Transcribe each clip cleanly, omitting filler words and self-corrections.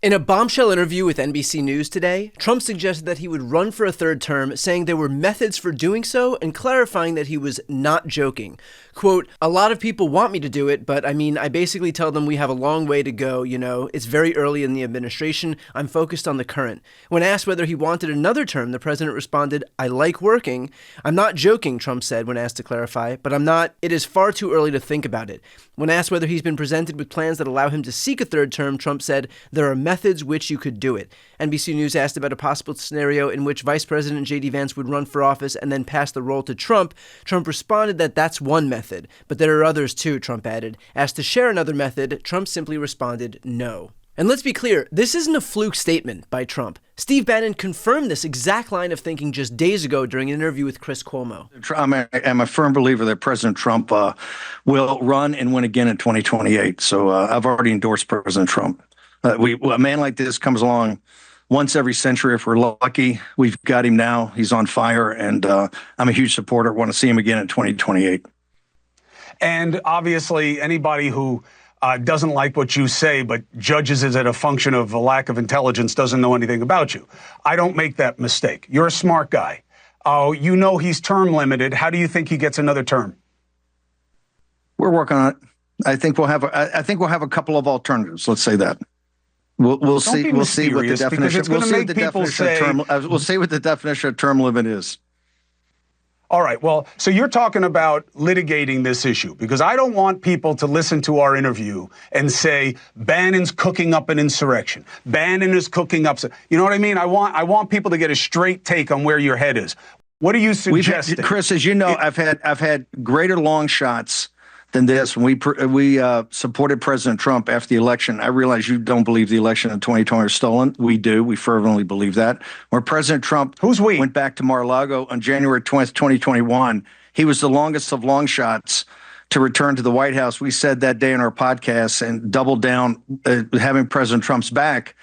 In a bombshell interview with NBC News today, Trump suggested that he would run for a third term, saying there were methods for doing so and clarifying that he was not joking. Quote, "A lot of people want me to do it, but I basically tell them we have a long way to go, it's very early in the administration. I'm focused on the current." When asked whether he wanted another term, the president responded, "I like working. I'm not joking," Trump said when asked to clarify, "but it is far too early to think about it." When asked whether he's been presented with plans that allow him to seek a third term, Trump said, "There are methods which you could do it." NBC News asked about a possible scenario in which Vice President J.D. Vance would run for office and then pass the role to Trump. Trump responded that that's one method, but there are others too, Trump added. Asked to share another method, Trump simply responded no. And let's be clear, this isn't a fluke statement by Trump. Steve Bannon confirmed this exact line of thinking just days ago during an interview with Chris Cuomo. I'm a firm believer that President Trump will run and win again in 2028. So I've already endorsed President Trump. A man like this comes along once every century if we're lucky. We've got him now. He's on fire, and I'm a huge supporter. Want to see him again in 2028. And obviously, anybody who doesn't like what you say but judges it as a function of a lack of intelligence doesn't know anything about you. I don't make that mistake. You're a smart guy. You know he's term limited. How do you think he gets another term? We're working on it. I think we'll have a couple of alternatives. Let's say that. We'll see. We'll see what the definition. We'll see what the definition of term limit is. All right. Well, so you're talking about litigating this issue, because I don't want people to listen to our interview and say Bannon's cooking up an insurrection. Bannon is cooking up. You know what I mean? I want people to get a straight take on where your head is. What are you suggesting? Chris, as you know, I've had greater long shots than this. When we supported President Trump after the election, I realize you don't believe the election in 2020 was stolen. We do. We fervently believe that. When President Trump went back to Mar-a-Lago on January 20th, 2021, he was the longest of long shots to return to the White House. We said that day in our podcast and doubled down, having President Trump's back,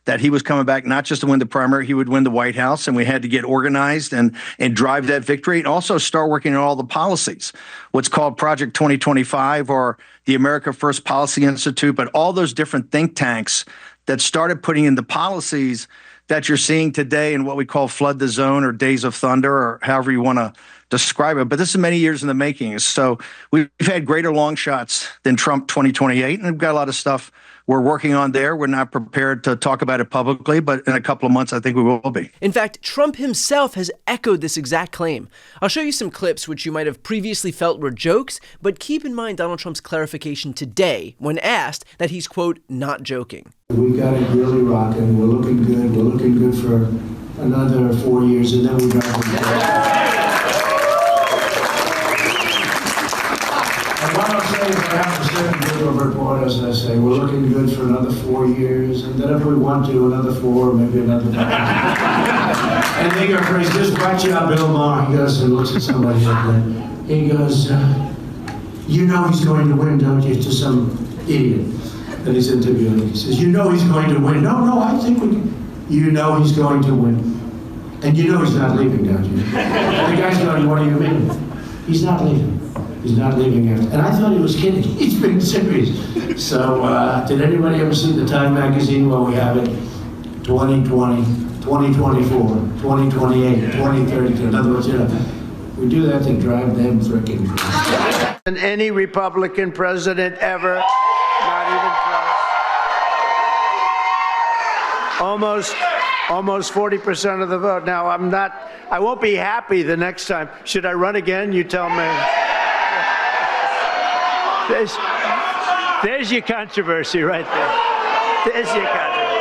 that he was coming back not just to win the primary, he would win the White House, and we had to get organized and drive that victory and also start working on all the policies, what's called Project 2025 or the America First Policy Institute, but all those different think tanks that started putting in the policies that you're seeing today in what we call Flood the Zone or Days of Thunder or however you want to describe it. But this is many years in the making. So we've had greater long shots than Trump 2028, and we've got a lot of stuff we're working on there. We're not prepared to talk about it publicly, but in a couple of months, I think we will be. In fact, Trump himself has echoed this exact claim. I'll show you some clips which you might have previously felt were jokes, but keep in mind Donald Trump's clarification today when asked that he's, quote, not joking. We've got it really rocking. We're looking good. We're looking good for another 4 years, and then we got to reporters, I say, we're looking good for another 4 years, and then if we want to, another 4, maybe another 5. And they go crazy. Just watch out, Bill Maher. He goes and looks at somebody like that. He goes, you know he's going to win, don't you? To some idiot that he's interviewing. He says, you know he's going to win. No, I think we can. You know he's going to win. And you know he's not leaving, don't you? And the guy's going, what do you mean? He's not leaving. He's not leaving it. And I thought he was kidding. He's been serious. So did anybody ever see the Time magazine where we have it 2020, 2024, 2028, 2032? In other words, we do that to drive them frickin' crazy. And any Republican president ever, not even close. Almost 40% of the vote. Now, I won't be happy the next time. Should I run again? You tell me. There's your controversy right there. There's your controversy.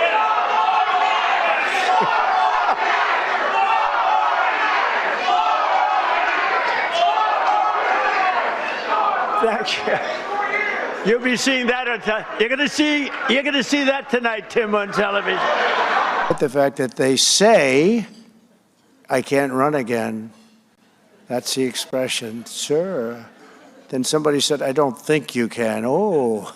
Thank you. You'll be seeing that you're going to see that tonight, Tim, on television. But the fact that they say I can't run again, that's the expression, sir. Then somebody said, I don't think you can. Oh,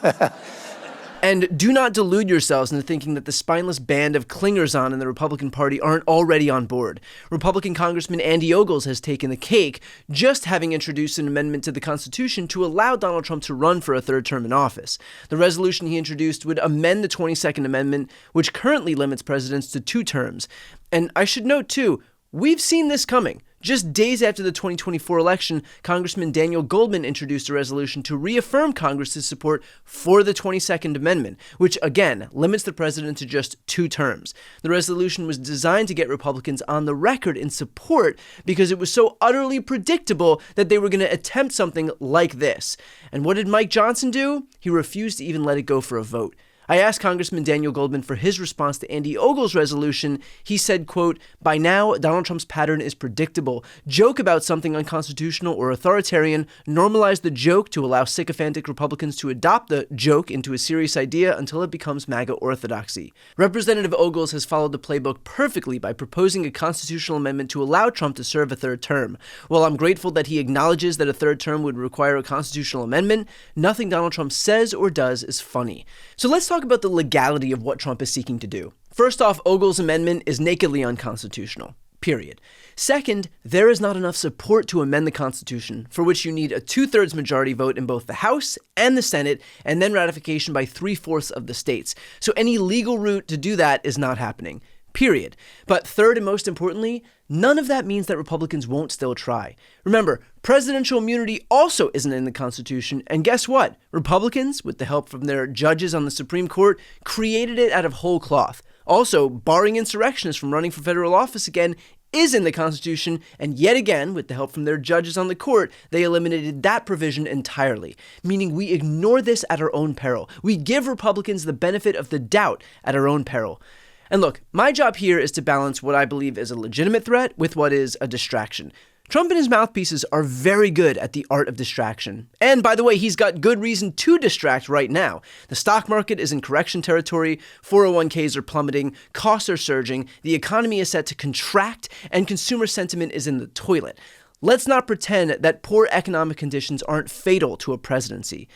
And do not delude yourselves into thinking that the spineless band of clingers-on in the Republican Party aren't already on board. Republican Congressman Andy Ogles has taken the cake, just having introduced an amendment to the Constitution to allow Donald Trump to run for a third term in office. The resolution he introduced would amend the 22nd Amendment, which currently limits presidents to 2 terms. And I should note, too, we've seen this coming. Just days after the 2024 election, Congressman Daniel Goldman introduced a resolution to reaffirm Congress's support for the 22nd Amendment, which, again, limits the president to just 2 terms. The resolution was designed to get Republicans on the record in support because it was so utterly predictable that they were going to attempt something like this. And what did Mike Johnson do? He refused to even let it go for a vote. I asked Congressman Daniel Goldman for his response to Andy Ogles' resolution. He said, quote, "By now, Donald Trump's pattern is predictable. Joke about something unconstitutional or authoritarian, normalize the joke to allow sycophantic Republicans to adopt the joke into a serious idea until it becomes MAGA orthodoxy." Representative Ogles has followed the playbook perfectly by proposing a constitutional amendment to allow Trump to serve a third term. While I'm grateful that he acknowledges that a third term would require a constitutional amendment, nothing Donald Trump says or does is funny. So let's talk about the legality of what Trump is seeking to do. First off, Ogles' amendment is nakedly unconstitutional. Period. Second, there is not enough support to amend the Constitution, for which you need a 2/3 majority vote in both the House and the Senate, and then ratification by 3/4 of the states. So any legal route to do that is not happening. Period. But third and most importantly, none of that means that Republicans won't still try. Remember, presidential immunity also isn't in the Constitution, and guess what? Republicans, with the help from their judges on the Supreme Court, created it out of whole cloth. Also, barring insurrectionists from running for federal office again is in the Constitution, and yet again, with the help from their judges on the court, they eliminated that provision entirely, meaning we ignore this at our own peril. We give Republicans the benefit of the doubt at our own peril. And look, my job here is to balance what I believe is a legitimate threat with what is a distraction. Trump and his mouthpieces are very good at the art of distraction. And by the way, he's got good reason to distract right now. The stock market is in correction territory, 401ks are plummeting, costs are surging, the economy is set to contract, and consumer sentiment is in the toilet. Let's not pretend that poor economic conditions aren't fatal to a presidency.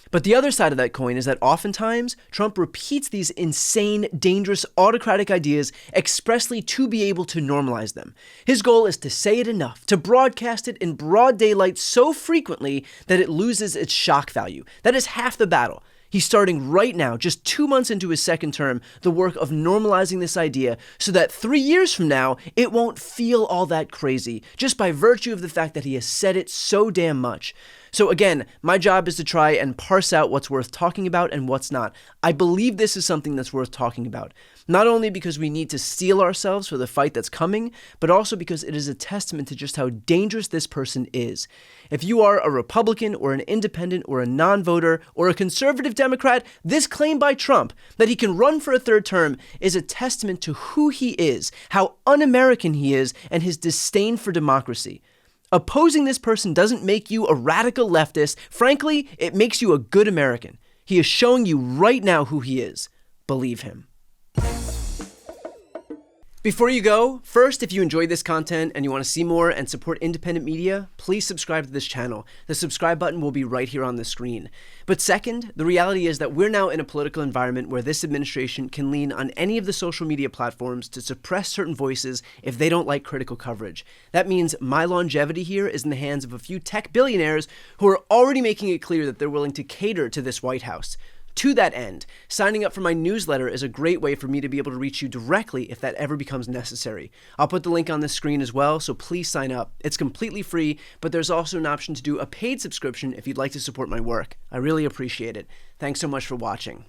But the other side of that coin is that oftentimes Trump repeats these insane, dangerous, autocratic ideas expressly to be able to normalize them. His goal is to say it enough, to broadcast it in broad daylight so frequently that it loses its shock value. That is half the battle. He's starting right now, just 2 months into his second term, the work of normalizing this idea so that 3 years from now, it won't feel all that crazy, just by virtue of the fact that he has said it so damn much. So again, my job is to try and parse out what's worth talking about and what's not. I believe this is something that's worth talking about. Not only because we need to steel ourselves for the fight that's coming, but also because it is a testament to just how dangerous this person is. If you are a Republican or an independent or a non-voter or a conservative Democrat, this claim by Trump that he can run for a third term is a testament to who he is, how un-American he is, and his disdain for democracy. Opposing this person doesn't make you a radical leftist. Frankly, it makes you a good American. He is showing you right now who he is. Believe him. Before you go, first, if you enjoyed this content and you want to see more and support independent media, please subscribe to this channel. The subscribe button will be right here on the screen. But second, the reality is that we're now in a political environment where this administration can lean on any of the social media platforms to suppress certain voices if they don't like critical coverage. That means my longevity here is in the hands of a few tech billionaires who are already making it clear that they're willing to cater to this White House. To that end, signing up for my newsletter is a great way for me to be able to reach you directly if that ever becomes necessary. I'll put the link on the screen as well, so please sign up. It's completely free, but there's also an option to do a paid subscription if you'd like to support my work. I really appreciate it. Thanks so much for watching.